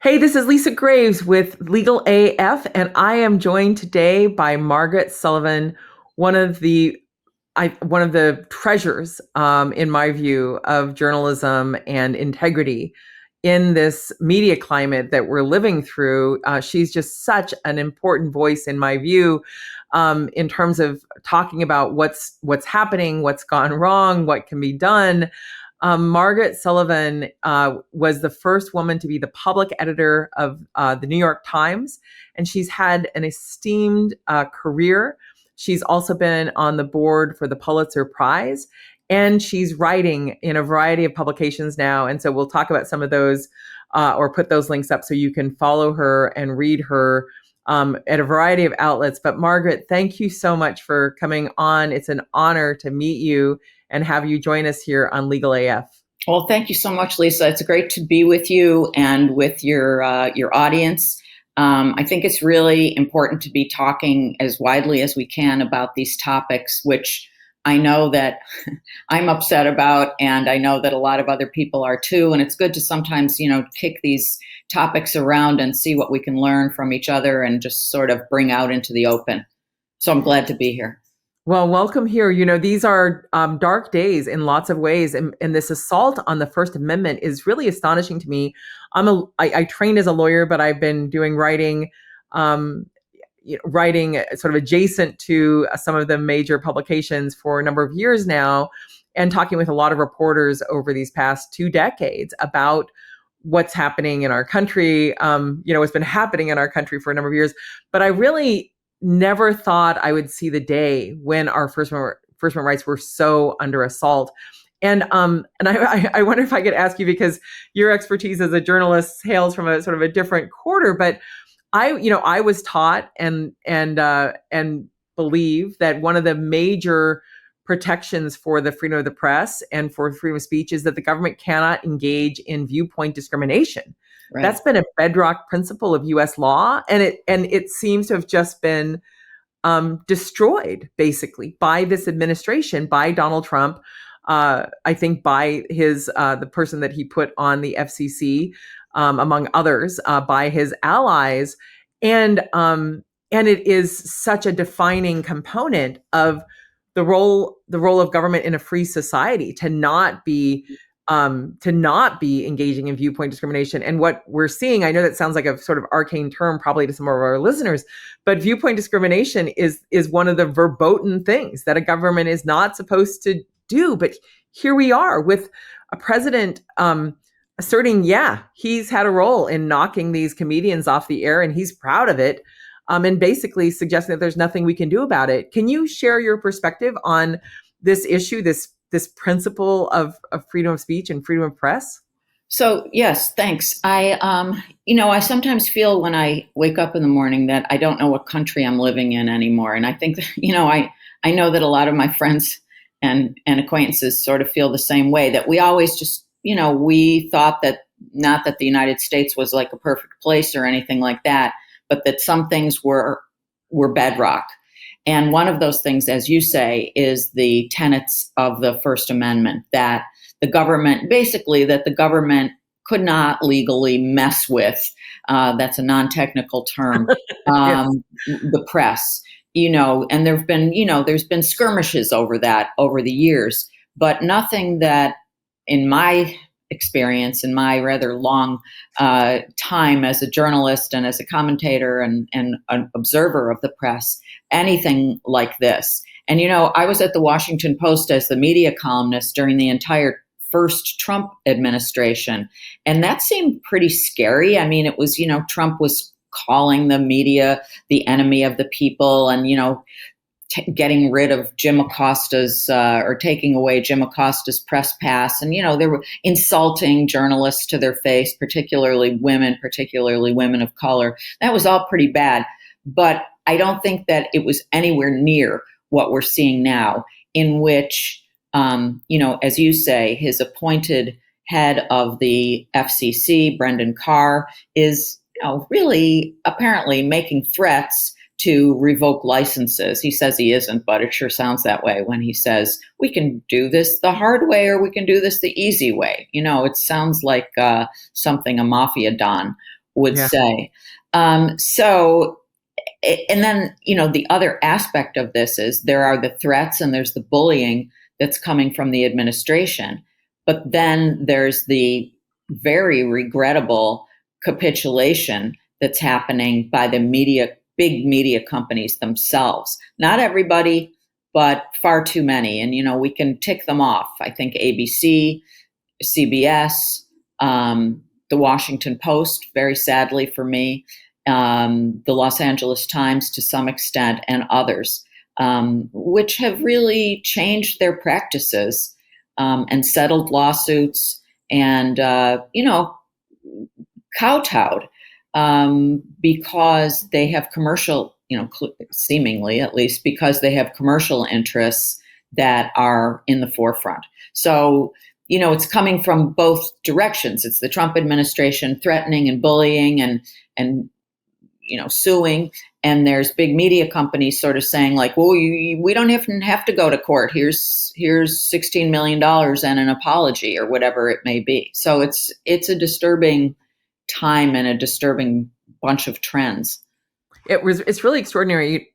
Hey, this is Lisa Graves with Legal AF, and I am joined today by Margaret Sullivan, one of the one of the treasures, in my view, of journalism and integrity in this media climate that we're living through. She's just such an important voice, in my view, in terms of talking about what's happening, what's gone wrong, what can be done. Margaret Sullivan was the first woman to be the public editor of the New York Times, and she's had an esteemed career. She's also been on the board for the Pulitzer Prize, and she's writing in a variety of publications now. And so we'll talk about some of those or put those links up so you can follow her and read her at a variety of outlets. But Margaret, thank you so much for coming on. It's an honor to meet you and have you join us here on Legal AF. Well, thank you so much, Lisa. It's great to be with you and with your audience. I think it's really important to be talking as widely as we can about these topics, which I know that I'm upset about, and I know that a lot of other people are too. And it's good to sometimes, kick these topics around and see what we can learn from each other and just sort of bring out into the open. So I'm glad to be here. Well, welcome here. These are dark days in lots of ways, and this assault on the First Amendment is really astonishing to me. I trained as a lawyer, but I've been doing writing, writing sort of adjacent to some of the major publications for a number of years now, and talking with a lot of reporters over these past 2 decades about what's happening in our country. What's been happening in our country for a number of years, but I really never thought I would see the day when our First Amendment rights were so under assault. And I wonder if I could ask you, because your expertise as a journalist hails from a sort of a different quarter, but I was taught and believe that one of the major protections for the freedom of the press and for freedom of speech is that the government cannot engage in viewpoint discrimination. Right. That's been a bedrock principle of U.S. law, and it seems to have just been destroyed basically by this administration, by Donald Trump. I think by his the person that he put on the FCC, among others, by his allies, and it is such a defining component of the role of government in a free society to not be engaging in viewpoint discrimination. And what we're seeing, I know that sounds like a sort of arcane term probably to some of our listeners, but viewpoint discrimination is one of the verboten things that a government is not supposed to do. But here we are with a president asserting, he's had a role in knocking these comedians off the air and he's proud of it, and basically suggesting that there's nothing we can do about it. Can you share your perspective on this issue, this principle of freedom of speech and freedom of press? So yes, thanks. I sometimes feel when I wake up in the morning that I don't know what country I'm living in anymore. And I think that, I know that a lot of my friends and acquaintances sort of feel the same way, that we always just, we thought that not that the United States was like a perfect place or anything like that, but that some things were bedrock. And one of those things, as you say, is the tenets of the First Amendment, that the government could not legally mess with, that's a non-technical term, Yes. the press, and there's been skirmishes over that over the years, but nothing that, in my experience, in my rather long time as a journalist and as a commentator and an observer of the press, anything like this. And, I was at the Washington Post as the media columnist during the entire first Trump administration. And that seemed pretty scary. I mean, it was, Trump was calling the media the enemy of the people and, getting rid of Jim Acosta's or taking away Jim Acosta's press pass. And, they were insulting journalists to their face, particularly women of color. That was all pretty bad. But I don't think that it was anywhere near what we're seeing now, in which, as you say, his appointed head of the FCC, Brendan Carr, is really apparently making threats to revoke licenses. He says he isn't, but it sure sounds that way when he says, we can do this the hard way or we can do this the easy way. It sounds like something a mafia don would Yeah. say. So, and then, the other aspect of this is there are the threats and there's the bullying that's coming from the administration. But then there's the very regrettable capitulation that's happening by the big media companies themselves. Not everybody, but far too many. And, we can tick them off. I think ABC, CBS, the Washington Post, very sadly for me, the Los Angeles Times to some extent, and others, which have really changed their practices and settled lawsuits and, kowtowed because they have commercial, seemingly at least, because they have commercial interests that are in the forefront. So, it's coming from both directions. It's the Trump administration threatening and bullying and suing. And there's big media companies sort of saying like, well, we don't even have to go to court. Here's $16 million and an apology or whatever it may be. So it's a disturbing time and a disturbing bunch of trends. It's really extraordinary.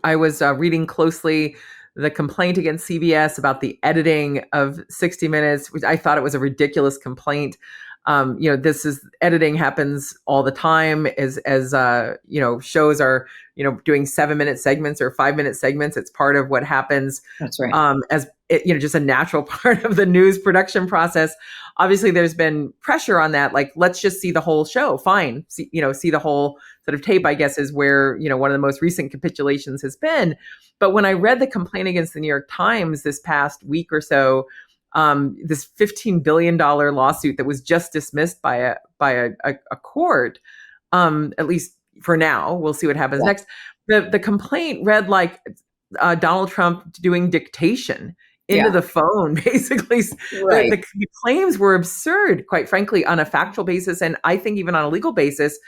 I was reading closely the complaint against CBS about the editing of 60 Minutes, which I thought it was a ridiculous complaint. This is editing happens all the time as shows are, doing 7-minute segments or 5-minute segments. It's part of what happens. That's right. As it, just a natural part of the news production process. Obviously there's been pressure on that. Like, let's just see the whole show. Fine. See the whole sort of tape, I guess, is where, one of the most recent capitulations has been. But when I read the complaint against the New York Times this past week or so, this $15 billion lawsuit that was just dismissed by a court, at least for now, we'll see what happens next. The complaint read like Donald Trump doing dictation into the phone, basically. Right. The claims were absurd, quite frankly, on a factual basis, and I think even on a legal basis.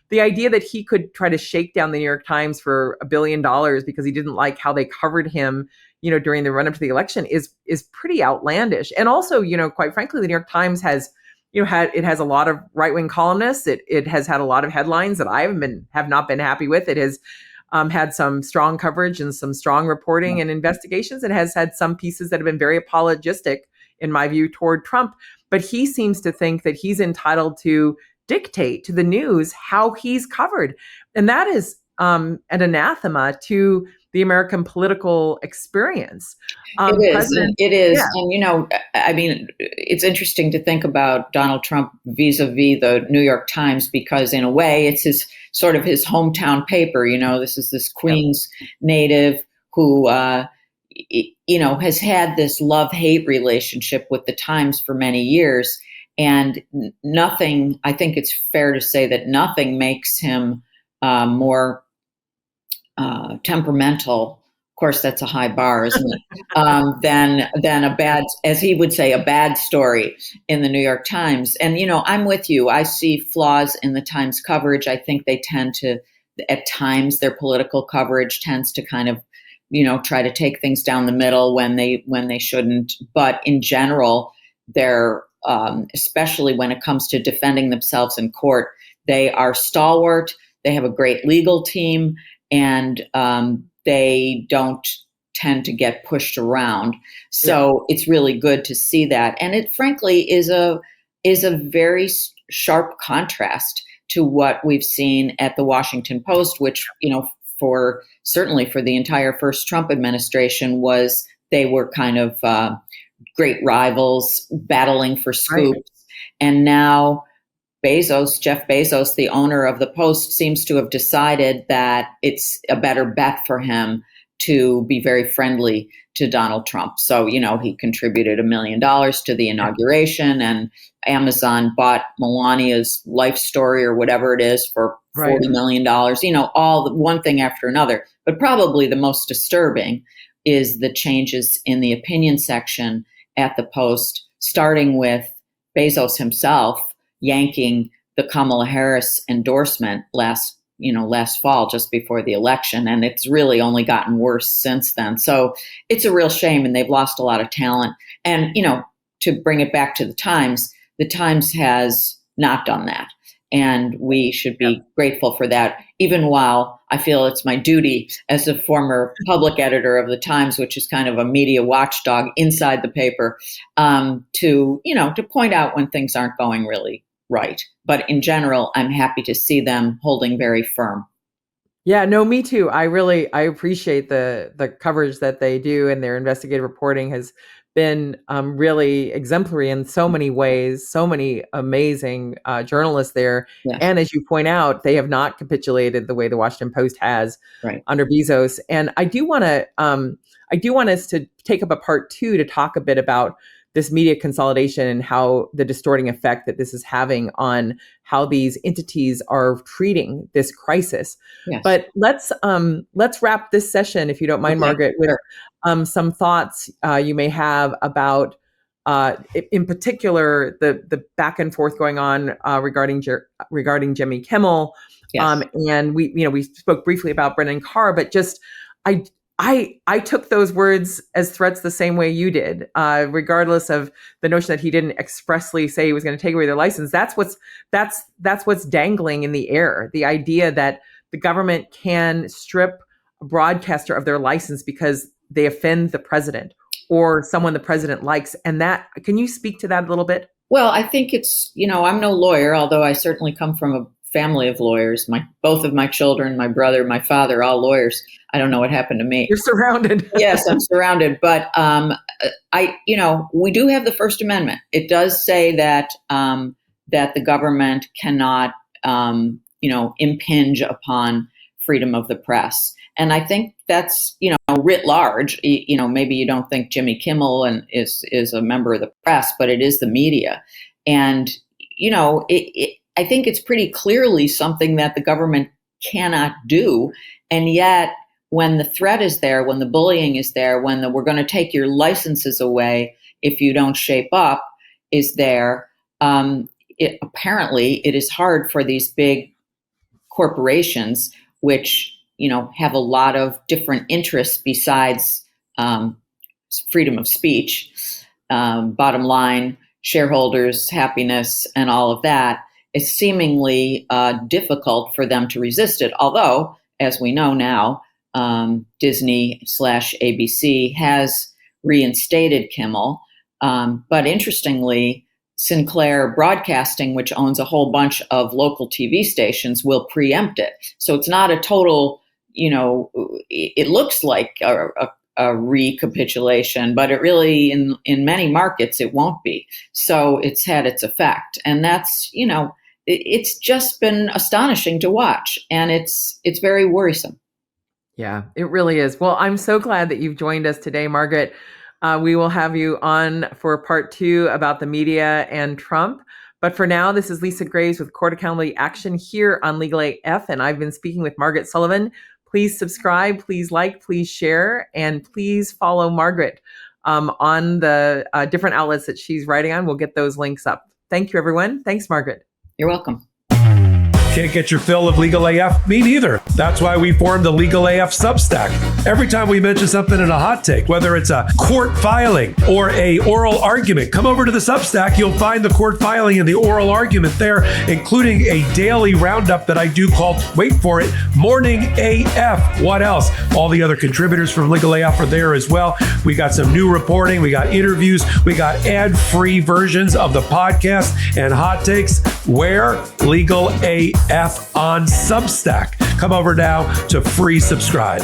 The idea that he could try to shake down the New York Times for $1 billion because he didn't like how they covered him, during the run up to the election is pretty outlandish. And also, quite frankly, the New York Times has, it has a lot of right-wing columnists. It has had a lot of headlines that I have not been happy with. It has had some strong coverage and some strong reporting and investigations. It has had some pieces that have been very apologistic, in my view, toward Trump. But he seems to think that he's entitled to dictate to the news how he's covered. And that is an anathema to the American political experience. It is. Yeah. And, I mean, it's interesting to think about Donald Trump vis-a-vis the New York Times, because in a way it's his hometown paper. This is this Queens native who, has had this love-hate relationship with the Times for many years. And nothing, I think it's fair to say that nothing makes him more temperamental. Of course, that's a high bar, isn't it? Than a bad, as he would say, a bad story in the New York Times. And, I'm with you. I see flaws in the Times coverage. I think they tend to, at times, their political coverage tends to kind of, try to take things down the middle when they shouldn't. But in general, they're especially when it comes to defending themselves in court, they are stalwart. They have a great legal team, and they don't tend to get pushed around. So it's really good to see that. And it frankly is a very sharp contrast to what we've seen at the Washington Post, which, certainly for the entire first Trump administration they were kind of great rivals battling for scoops. Right. And now Jeff Bezos, the owner of the Post, seems to have decided that it's a better bet for him to be very friendly to Donald Trump. So, he contributed $1 million to the inauguration, and Amazon bought Melania's life story or whatever it is for $40 million, all the one thing after another. But probably the most disturbing is the changes in the opinion section at the Post, starting with Bezos himself yanking the Kamala Harris endorsement last fall, just before the election. And it's really only gotten worse since then. So it's a real shame, and they've lost a lot of talent. And, to bring it back to the Times has not done that. And we should be grateful for that, even while I feel it's my duty as a former public editor of the Times, which is kind of a media watchdog inside the paper, to point out when things aren't going really right. But in general, I'm happy to see them holding very firm. Yeah, no, me too. I appreciate the coverage that they do, and their investigative reporting has been really exemplary in so many ways. So many amazing journalists there, Yes. And as you point out, they have not capitulated the way the Washington Post has under Bezos. And I do want us to take up a part 2 to talk a bit about this media consolidation and how the distorting effect that this is having on how these entities are treating this crisis. Yes. But let's wrap this session, if you don't mind, Margaret, with some thoughts you may have about, in particular, the back and forth going on regarding Jimmy Kimmel. Yes. And we spoke briefly about Brendan Carr, but just I took those words as threats the same way you did, regardless of the notion that he didn't expressly say he was going to take away their license. That's what's dangling in the air. The idea that the government can strip a broadcaster of their license because they offend the president or someone the president likes. And can you speak to that a little bit? Well, I think it's, I'm no lawyer, although I certainly come from a family of lawyers. Both of my children, my brother, my father, all lawyers. I don't know what happened to me. You're surrounded. Yes, I'm surrounded. But we do have the First Amendment. It does say that the government cannot, impinge upon freedom of the press. And I think that's, writ large. Maybe you don't think Jimmy Kimmel is a member of the press, but it is the media. And, I think it's pretty clearly something that the government cannot do. And yet, when the threat is there, when the bullying is there, when we're going to take your licenses away if you don't shape up is there, apparently it is hard for these big corporations, which, have a lot of different interests besides freedom of speech, bottom line, shareholders' happiness, and all of that. It's seemingly difficult for them to resist it. Although, as we know now, Disney/ABC has reinstated Kimmel. But interestingly, Sinclair Broadcasting, which owns a whole bunch of local TV stations, will preempt it. So it's not a total, it looks like a recapitulation, but it really, in many markets, it won't be. So it's had its effect. And that's, it's just been astonishing to watch. And it's very worrisome. Yeah, it really is. Well, I'm so glad that you've joined us today, Margaret. We will have you on for part 2 about the media and Trump. But for now, this is Lisa Graves with Court Accountability Action here on Legal AF, and I've been speaking with Margaret Sullivan. Please subscribe, please like, please share, and please follow Margaret on the different outlets that she's writing on. We'll get those links up. Thank you, everyone. Thanks, Margaret. You're welcome. Can't get your fill of Legal AF? Me neither. That's why we formed the Legal AF Substack. Every time we mention something in a hot take, whether it's a court filing or a oral argument, come over to the Substack. You'll find the court filing and the oral argument there, including a daily roundup that I do called, wait for it, Morning AF. What else? All the other contributors from Legal AF are there as well. We got some new reporting. We got interviews. We got ad-free versions of the podcast and hot takes. Where? Legal AF on Substack. Come over now to free subscribe.